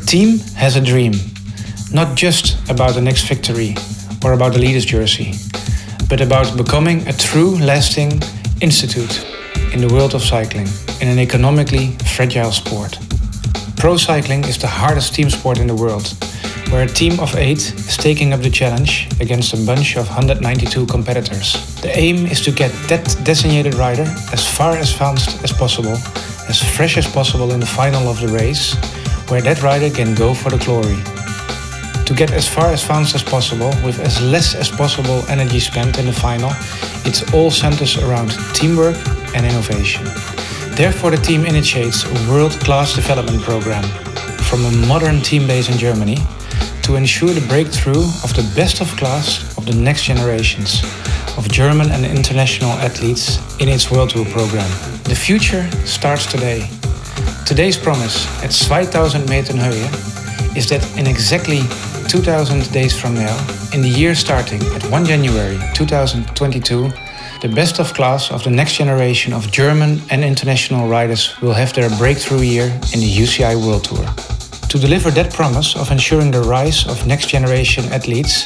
team has a dream, not just about the next victory or about the leader's jersey, but about becoming a true lasting institute in the world of cycling, in an economically fragile sport. Pro cycling is the hardest team sport in the world, where a team of 8 is taking up the challenge against a bunch of 192 competitors. The aim is to get that designated rider as far advanced as possible, as fresh as possible in the final of the race, where that rider can go for the glory. To get as far advanced as possible with as less as possible energy spent in the final, it all centers around teamwork and innovation. Therefore, the team initiates a world-class development program from a modern team base in Germany to ensure the breakthrough of the best of class of the next generations of German and international athletes in its World Tour program. The future starts today. Today's promise at 2000 Meter Höhe is that in exactly 2000 days from now, in the year starting at 1 January 2022, the best of class of the next generation of German and international riders will have their breakthrough year in the UCI World Tour. To deliver that promise of ensuring the rise of next generation athletes,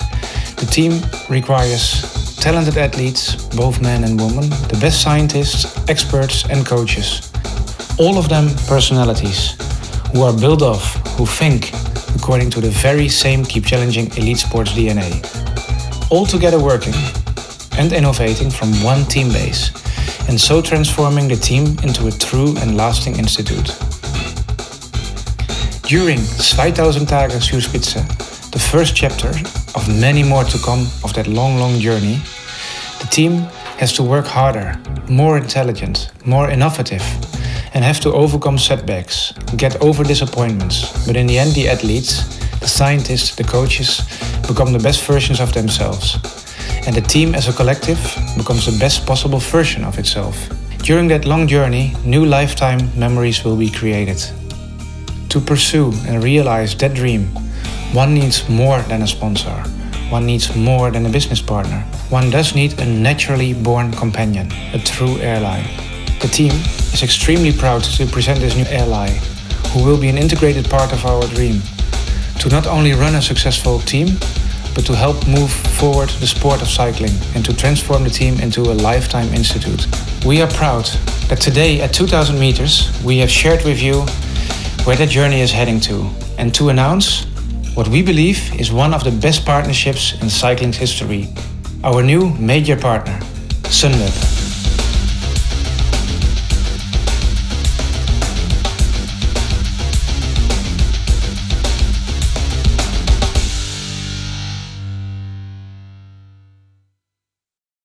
the team requires talented athletes, both men and women, the best scientists, experts and coaches. All of them personalities who are built of, who think according to the very same Keep Challenging Elite Sports DNA. All together working and innovating from one team base, and so transforming the team into a true and lasting institute. During 2000 Tage Zugspitze, the first chapter of many more to come of that long journey, the team has to work harder, more intelligent, more innovative, and have to overcome setbacks, get over disappointments. But in the end, the athletes, the scientists, the coaches become the best versions of themselves. And the team as a collective becomes the best possible version of itself. During that long journey, new lifetime memories will be created. To pursue and realize that dream, one needs more than a sponsor. One needs more than a business partner. One does need a naturally born companion, a true ally. The team is extremely proud to present this new ally, who will be an integrated part of our dream. To not only run a successful team, but to help move forward the sport of cycling and to transform the team into a lifetime institute. We are proud that today at 2000 meters we have shared with you where that journey is heading to, and to announce what we believe is one of the best partnerships in cycling's history. Our new major partner, Sunweb.